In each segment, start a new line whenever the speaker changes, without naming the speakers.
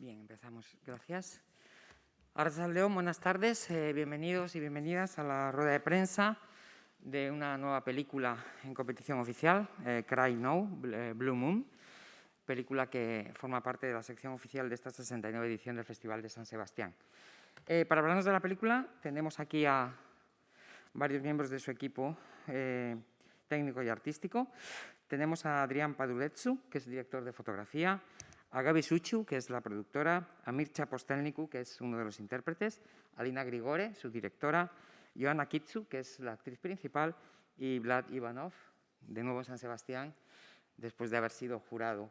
Bien, empezamos. Gracias. Arrachaldeón, buenas tardes. Bienvenidos y bienvenidas a la rueda de prensa de una nueva película en competición oficial, CRAI NOU, Blue Moon, película que forma parte de la sección oficial de esta 69 edición del Festival de San Sebastián. Para hablarnos de la película, tenemos aquí a varios miembros de su equipo técnico y artístico. Tenemos a Adrián Paduletsu, que es director de fotografía, a Gabi Suciu, que es la productora, a Mircea Postelnicu, que es uno de los intérpretes, a Lina Grigore, su directora, Joanna Kitsu, que es la actriz principal, y Vlad Ivanov, de nuevo San Sebastián, después de haber sido jurado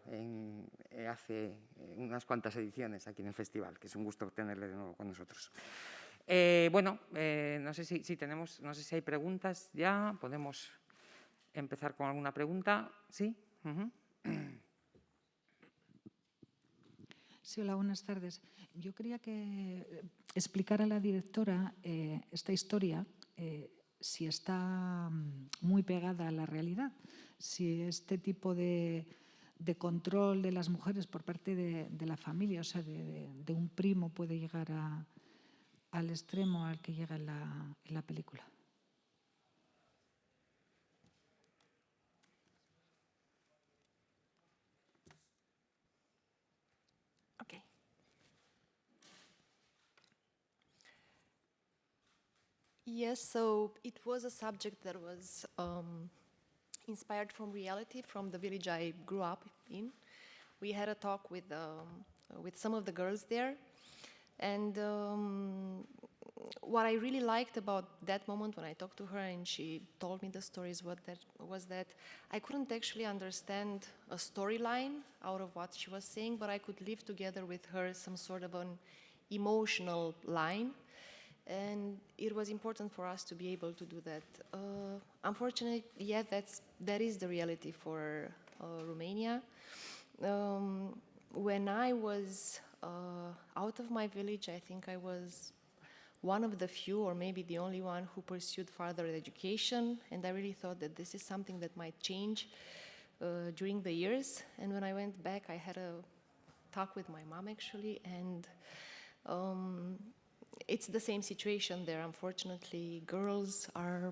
hace unas cuantas ediciones aquí en el festival, que es un gusto tenerle de nuevo con nosotros. No sé si hay preguntas ya. Podemos empezar con alguna pregunta. ¿Sí?
Sí, hola, buenas tardes. Yo quería que explicara a la directora esta historia, si está muy pegada a la realidad, si este tipo de control de las mujeres por parte de la familia, o sea, de un primo, puede llegar al extremo al que llega en la película.
Okay. Yes, so it was a subject that was inspired from reality, from the village I grew up in. We had a talk with some of the girls there, and what I really liked about that moment when I talked to her and she told me the stories was that I couldn't actually understand a storyline out of what she was saying, but I could live together with her some sort of an emotional line. And it was important for us to be able to do that. Unfortunately, yeah, that is the reality for Romania. When I was out of my village, I think I was one of the few, or maybe the only one, who pursued further education, and I really thought that this is something that might change during the years. And when I went back, I had a talk with my mom, actually, and it's the same situation there. Unfortunately, girls are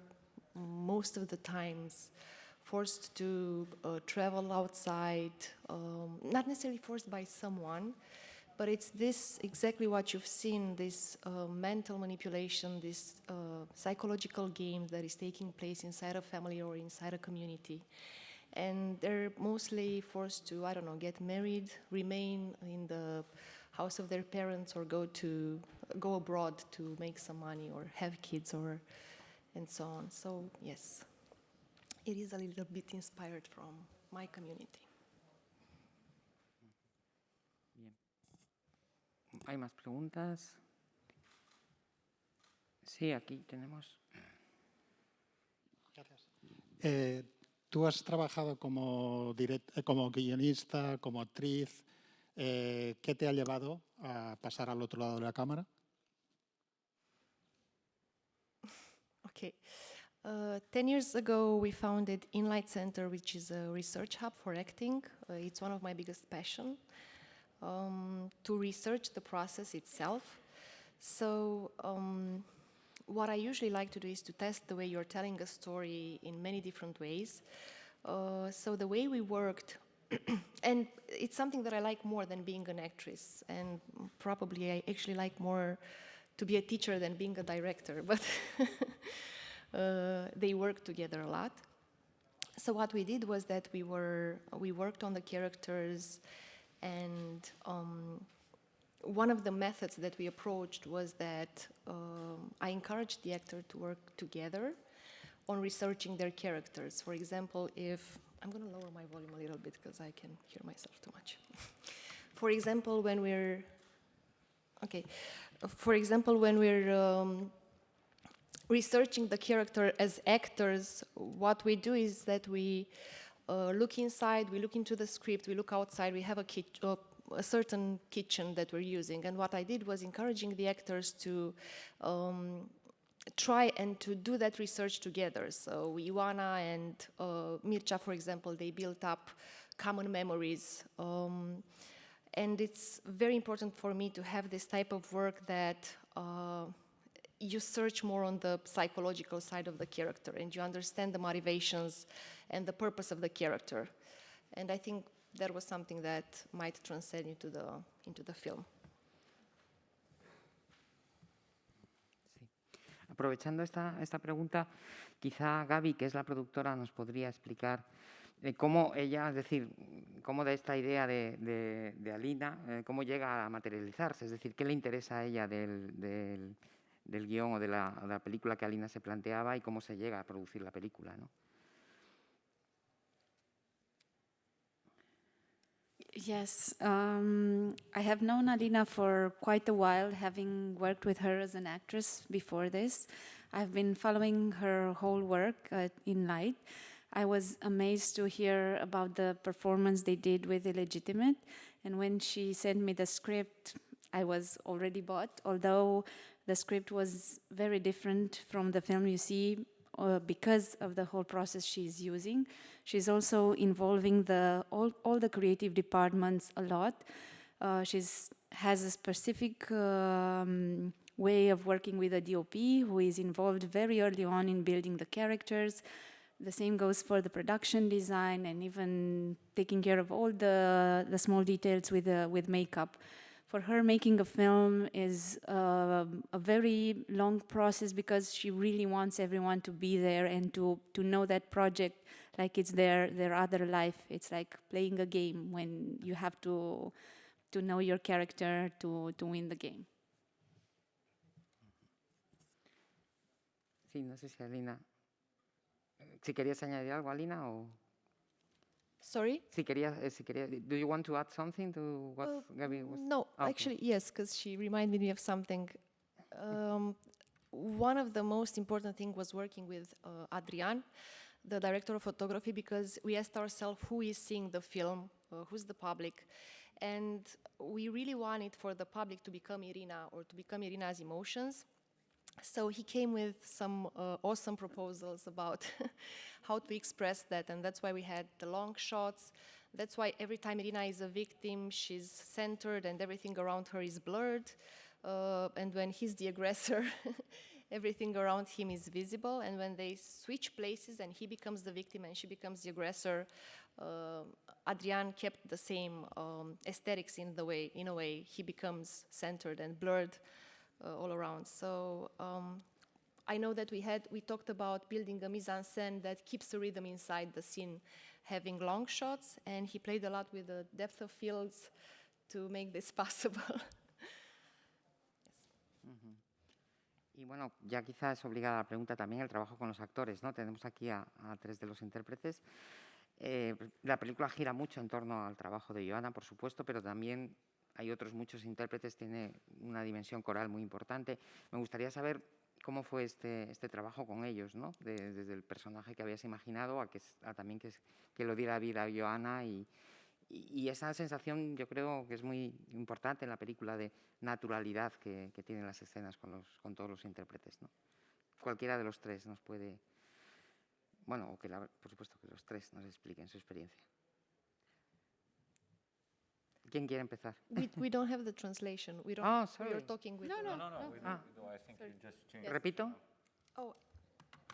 most of the times forced to travel outside, not necessarily forced by someone, but it's this exactly what you've seen, this mental manipulation, this psychological game that is taking place inside a family or inside a community. And they're mostly forced to, I don't know, get married, remain in the house of their parents, or go abroad to make some money or have kids, and so on. So yes, it is a little bit inspired from my community.
Bien. ¿Hay más preguntas? Sí, aquí tenemos.
Gracias. Tú has trabajado como guionista, como actriz. ¿Qué te ha llevado a pasar al otro lado de la cámara?
Okay. 10 years ago, we founded Inlight Center, which is a research hub for acting. It's one of my biggest passions, to research the process itself. So what I usually like to do is to test the way you're telling a story in many different ways. So the way we worked, and it's something that I like more than being an actress, and probably I actually like more to be a teacher than being a director, but they work together a lot. So what we did was that we worked on the characters, and one of the methods that we approached was that I encouraged the actor to work together on researching their characters. For example, I'm going to lower my volume a little bit because I can hear myself too much. For example, when we're researching the character as actors, what we do is that we look inside, we look into the script, we look outside, we have a certain kitchen that we're using. And what I did was encouraging the actors to try and to do that research together. So Ioana and Mircea, for example, they built up common memories. And it's very important for me to have this type of work that you search more on the psychological side of the character and you understand the motivations and the purpose of the character. And I think that was something that might transcend into the film.
Sí. Aprovechando esta pregunta, quizá Gaby, que es la productora, nos podría explicar cómo ella, es decir, cómo de esta idea de Alina, cómo llega a materializarse, es decir, qué le interesa a ella del guión o de la película que Alina se planteaba y cómo se llega a producir la película, ¿no?
Yes, I have known Alina for quite a while, having worked with her as an actress before this. I've been following her whole work in Light. I was amazed to hear about the performance they did with Illegitimate, and when she sent me the script, I was already bought, although the script was very different from the film you see because of the whole process she's using. She's also involving all the creative departments a lot. She has a specific way of working with a DOP who is involved very early on in building the characters. The same goes for the production design and even taking care of all the small details with makeup. For her, making a film is a very long process because she really wants everyone to be there and to know that project like it's their other life. It's like playing a game when you have to know your character to win the game.
Sí, no sé si Alina... Si querías añadir algo, Alina, o...
Sorry?
Si querías, do you want to add something to what Gaby was...
No,
Okay.
actually, yes, because she reminded me of something. One of the most important things was working with Adrian, the director of photography, because we asked ourselves who is seeing the film, who's the public, and we really wanted for the public to become Irina or to become Irina's emotions. So he came with some awesome proposals about how to express that, and that's why we had the long shots. That's why every time Irina is a victim, she's centered and everything around her is blurred. And when he's the aggressor, everything around him is visible. And when they switch places and he becomes the victim and she becomes the aggressor, Adrian kept the same aesthetics in a way. He becomes centered and blurred all around. So I know that we talked about building a mise-en-scène that keeps the rhythm inside the scene, having long shots, and he played a lot with the depth of fields to make this possible.
Y bueno, ya quizá es obligada la pregunta también el trabajo con los actores, ¿no? Tenemos aquí a tres de los intérpretes. La película gira mucho en torno al trabajo de Joana, por supuesto, pero también hay otros muchos intérpretes, tiene una dimensión coral muy importante. Me gustaría saber cómo fue este trabajo con ellos, ¿no? Desde el personaje que habías imaginado a también que lo diera vida a Joana y esa sensación yo creo que es muy importante en la película de naturalidad que tienen las escenas con todos los intérpretes, ¿no? Cualquiera de los tres nos puede... Bueno, o por supuesto que los tres nos expliquen su experiencia. ¿Quién quiere empezar?
We don't have the translation. We don't.
Oh, sorry.
We are talking with.
No.
I think you just changed.
¿Repito?
Oh,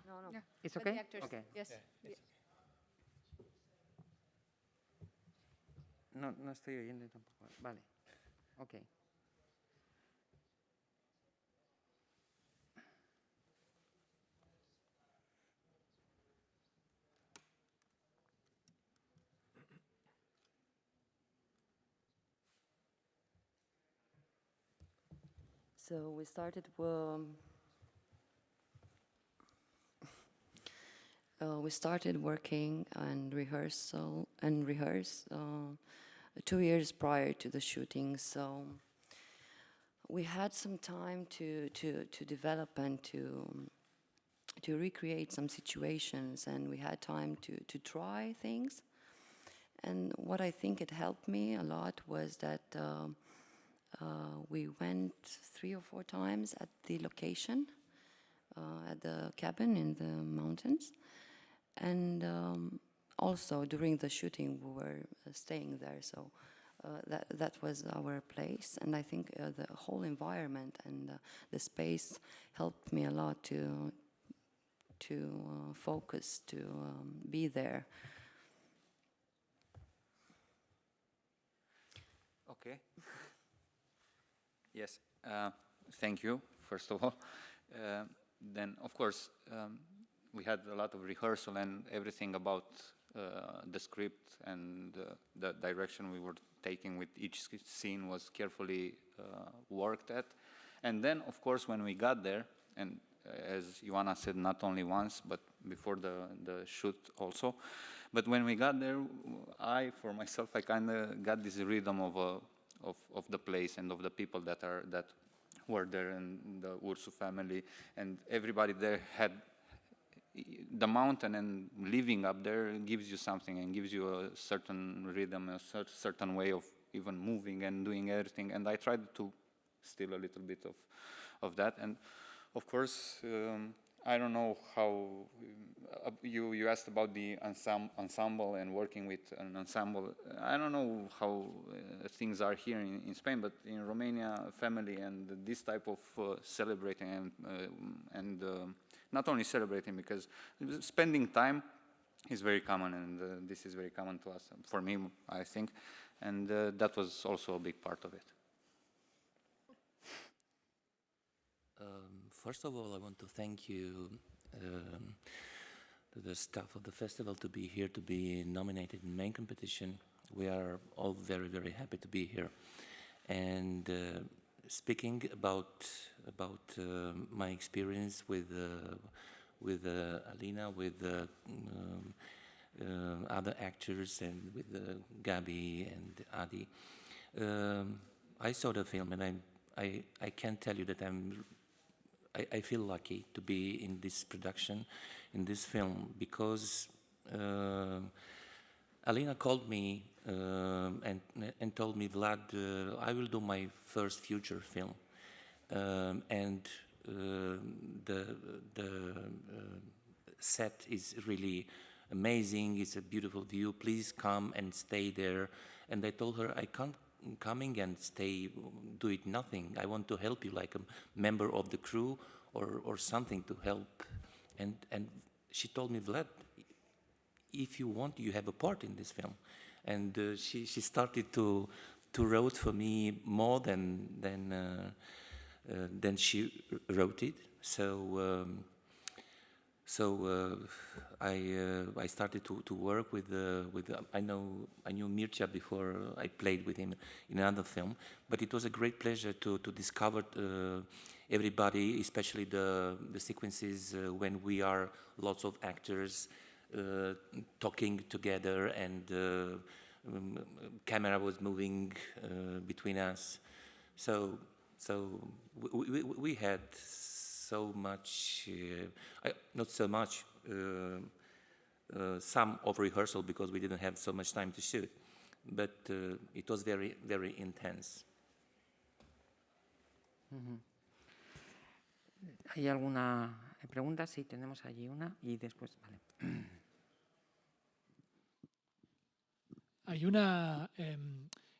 No.
Yeah.
¿It's
But
okay?
the actors,
Okay.
yes.
No estoy oyendo tampoco. Vale. Ok.
So we started. We started working and rehearse 2 years prior to the shooting. So we had some time to develop and to recreate some situations, and we had time to try things. And what I think it helped me a lot was that we went 3 or 4 times at the location, at the cabin in the mountains. And also during the shooting we were staying there, so that was our place, and I think the whole environment and the space helped me a lot to focus, to be there.
Okay. Yes. Thank you, first of all. Then, of course, we had a lot of rehearsal and everything about the script and the direction we were taking with each scene was carefully worked at. And then, of course, when we got there, and as Ioana said, not only once, but before the shoot also, but when we got there, for myself, I kind of got this rhythm of the place and of the people that were there, and the Ursu family, and everybody there had the mountain, and living up there gives you something and gives you a certain rhythm, a certain way of even moving and doing everything. And I tried to steal a little bit of that. And of course, I don't know how you asked about the ensemble and working with an ensemble. I don't know how things are here in Spain, but in Romania, family and this type of celebrating and not only celebrating, because spending time is very common, and this is very common to us, for me, I think, and that was also a big part of it.
First of all, I want to thank you to the staff of the festival to be here, to be nominated in main competition. We are all very, very happy to be here. And speaking about my experience with Alina, with other actors, and with Gabi and Adi, I saw the film, and I can tell you that I feel lucky to be in this production, in this film, because Alina called me and told me, Vlad, I will do my first feature film, and the set is really amazing. It's a beautiful view. Please come and stay there. And I told her, I can't coming and stay, do it nothing. I want to help you, like a member of the crew or something to help. And she told me, Vlad, if you want, you have a part in this film. And she started to write for me more than she wrote it. So I started to work with I knew Mircea before I played with him in another film, but it was a great pleasure to discover everybody, especially the sequences when we are lots of actors talking together, and camera was moving between us. So we had so much, not so much, some of rehearsal because we didn't have so much time to shoot, but it was very, very intense.
¿Hay alguna pregunta? Sí, tenemos allí una y después, vale.
Hay una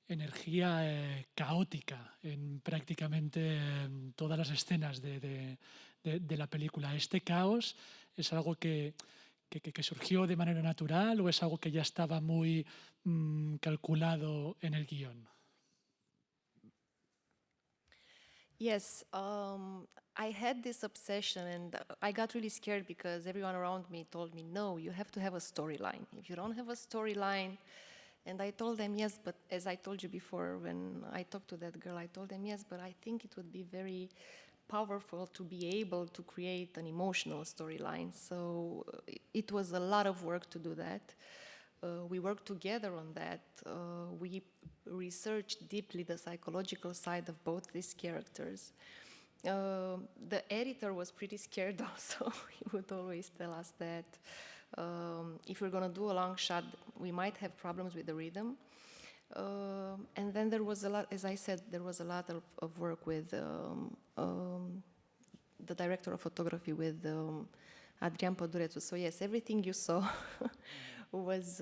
energía caótica en prácticamente todas las escenas de la película. ¿Este caos es algo que surgió de manera natural o es algo que ya estaba muy calculado en el guión?
Yes, I had this obsession, and I got really scared because everyone around me told me, no, you have to have a storyline. If you don't have a storyline, and I told them, yes, but as I told you before, when I talked to that girl, I told them, yes, but I think it would be very powerful to be able to create an emotional storyline. So it was a lot of work to do that. We worked together on that. We researched deeply the psychological side of both these characters. The editor was pretty scared also. He would always tell us that if we're going to do a long shot, we might have problems with the rhythm. And then there was a lot, as I said, there was a lot of work with the director of photography, with Adrian Pădurețu. So yes, everything you saw was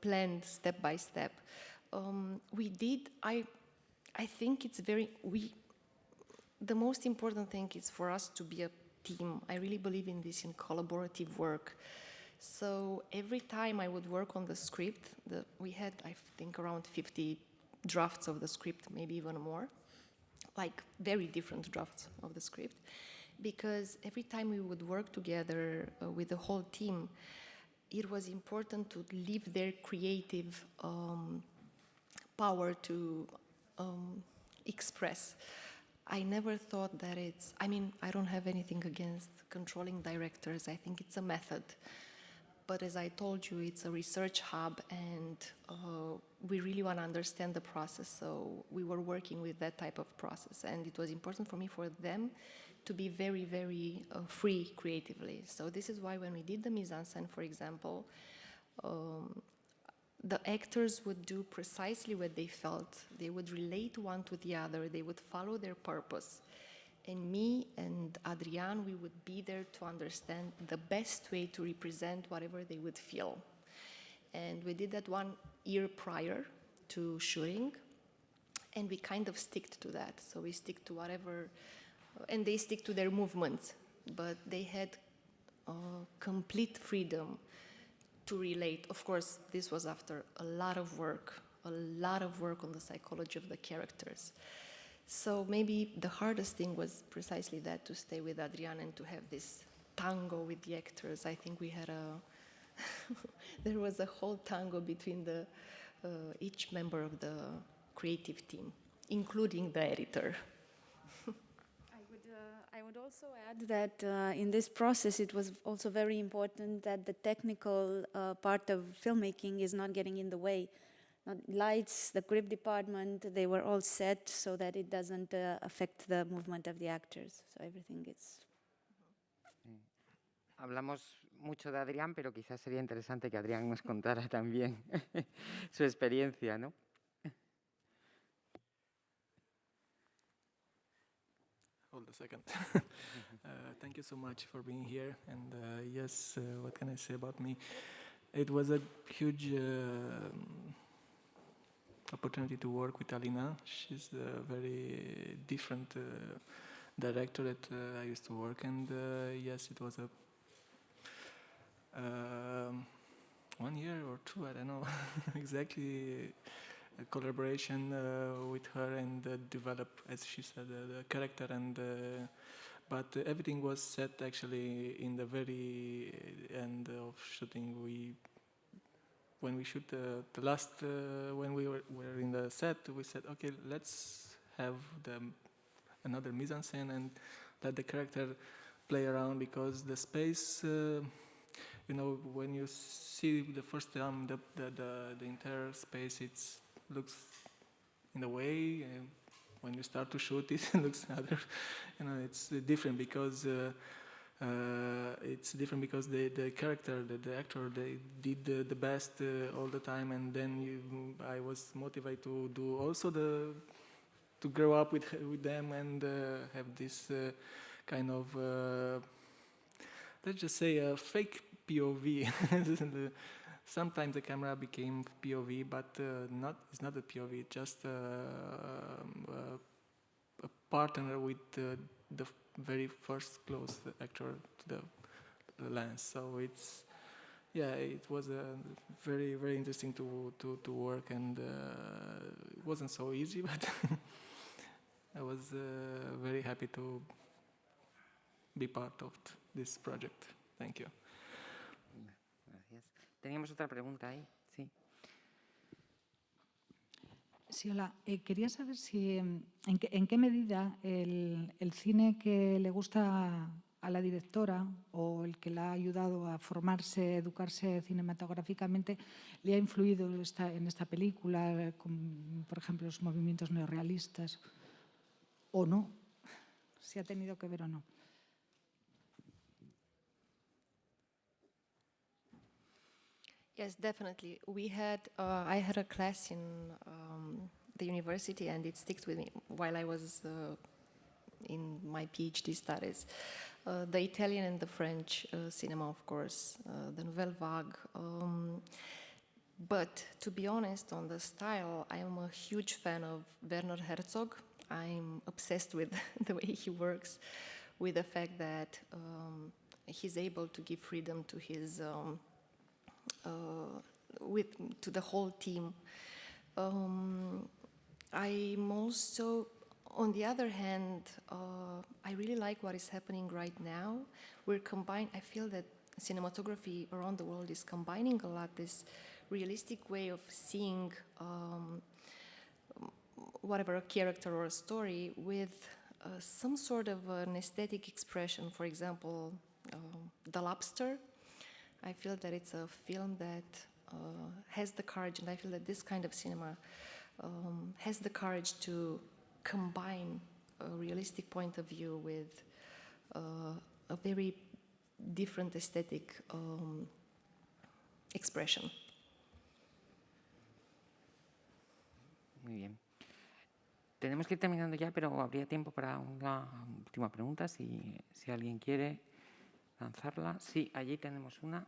planned step by step. We did, I think it's the most important thing is for us to be a team. I really believe in this, in collaborative work. So every time I would work on the script, we had, I think, around 50 drafts of the script, maybe even more, like very different drafts of the script, because every time we would work together with the whole team, it was important to leave their creative power to express. I never thought that I don't have anything against controlling directors. I think it's a method. But as I told you, it's a research hub, and we really want to understand the process. So we were working with that type of process, and it was important for me for them to be very, very free creatively. So this is why when we did the mise-en-scène, for example, the actors would do precisely what they felt. They would relate one to the other. They would follow their purpose. And me and Adrian, we would be there to understand the best way to represent whatever they would feel. And we did that 1 year prior to shooting, and we kind of sticked to that. So we stick to whatever, and they stick to their movements, but they had complete freedom to relate. Of course, this was after a lot of work on the psychology of the characters. So maybe the hardest thing was precisely that, to stay with Adrian and to have this tango with the actors. I think we had there was a whole tango between each member of the creative team, including the editor.
I would also add that in this process, it was also very important that the technical part of filmmaking is not getting in the way. Lights, the grip department, they were all set so that it doesn't affect the movement of the actors. So everything is...
Hablamos mucho de Adrián, pero quizás sería interesante que Adrián nos contara también su experiencia, ¿no?
Hold a second. Thank you so much for being here. And yes, what can I say about me? It was a huge opportunity to work with Alina. She's a very different director that I used to work, and yes, it was a 1 year or 2, I don't know exactly, a collaboration with her and develop, as she said, the character, and but everything was set actually in the very end of shooting. When we shoot the last, when we were in the set, we said, okay, let's have another mise-en-scène and let the character play around, because the space, you know, when you see the first time the entire space, it looks in a way. When you start to shoot, it looks other. You know, it's different because. It's different because the character, the actor, they did the best all the time, and then I was motivated to do also to grow up with them and have this kind of let's just say a fake POV. Sometimes the camera became POV, but it's not a POV. It's just a partner with the very first close actor to the lens. So it was very, very interesting to work, and it wasn't so easy, but I was very happy to be part of this project. Thank you.
Gracias. Teníamos otra pregunta ahí, sí.
Sí, hola. Quería saber si en qué medida el cine que le gusta a la directora o el que la ha ayudado a formarse, educarse cinematográficamente, le ha influido en esta película, con, por ejemplo, los movimientos neorrealistas, o no, si ha tenido que ver o no.
Yes, definitely. I had a class in the university, and it sticks with me while I was in my PhD studies. The Italian and the French cinema, of course, the Nouvelle Vague. But to be honest, on the style, I am a huge fan of Werner Herzog. I'm obsessed with the way he works, with the fact that he's able to give freedom to his to the whole team. I'm also, on the other hand, I really like what is happening right now. I feel that cinematography around the world is combining a lot this realistic way of seeing whatever, a character or a story with some sort of an aesthetic expression. For example, The Lobster. I feel that it's a film that has the courage, and I feel that this kind of cinema has the courage to combine a realistic point of view with a very different aesthetic expression.
Muy bien. Tenemos que ir terminando ya, pero habría tiempo para una última pregunta, si alguien quiere lanzarla. Sí, allí tenemos una.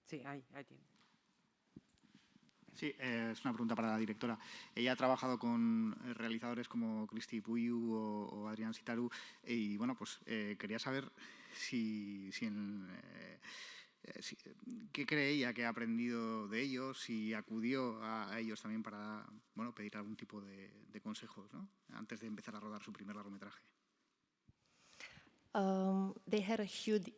Sí, ahí tiene.
Sí, es una pregunta para la directora. Ella ha trabajado con realizadores como Cristi Puiu o Adrián Sitaru y, bueno, pues quería saber qué cree ella que ha aprendido de ellos, si acudió a ellos también para, bueno, pedir algún tipo de consejos, ¿no?, antes de empezar a rodar su primer largometraje.
They had a huge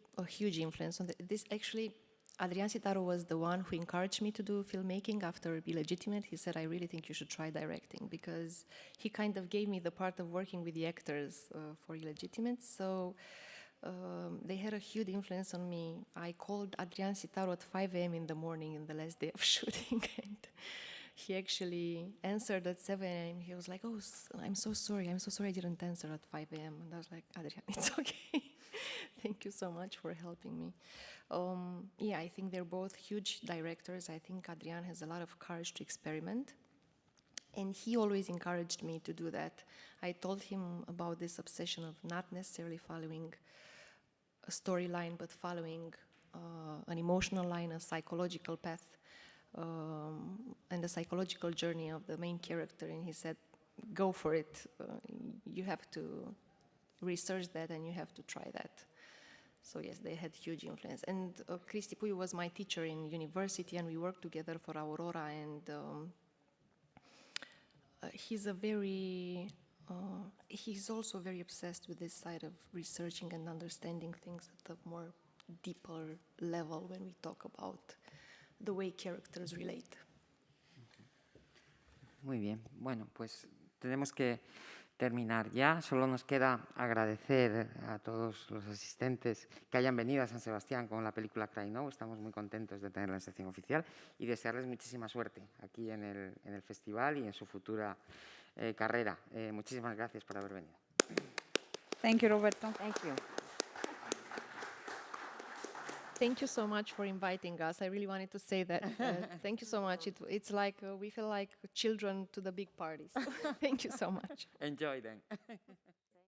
influence on this. Actually, Adrián Sitaru was the one who encouraged me to do filmmaking after Illegitimate. He said, I really think you should try directing, because he kind of gave me the part of working with the actors for Illegitimate. So they had a huge influence on me. I called Adrián Sitaru at 5 a.m. in the morning in the last day of shooting, and he actually answered at 7 a.m. He was like, oh, I'm so sorry I didn't answer at 5 a.m. And I was like, Adrián, it's okay. Thank you so much for helping me. Yeah, I think they're both huge directors. I think Adrián has a lot of courage to experiment, and he always encouraged me to do that. I told him about this obsession of not necessarily following a storyline, but following an emotional line, a psychological path, and the psychological journey of the main character. And he said, go for it. You have to research that, and you have to try that. So yes, they had huge influence. And Cristi Puiu was my teacher in university, and we worked together for Aurora. And he's also very obsessed with this side of researching and understanding things at a more deeper level when we talk about the way characters relate.
Muy bien. Bueno, pues tenemos que terminar ya. Solo nos queda agradecer a todos los asistentes que hayan venido a San Sebastián con la película CRAI NOU. Estamos muy contentos de tenerla en sección oficial y desearles muchísima suerte aquí en el festival y en su futura carrera. Muchísimas gracias por haber venido.
Thank you, Roberto.
Thank you.
Thank you so much for inviting us. I really wanted to say that. Thank you so much. It's like we feel like children to the big parties. Thank you so much.
Enjoy then.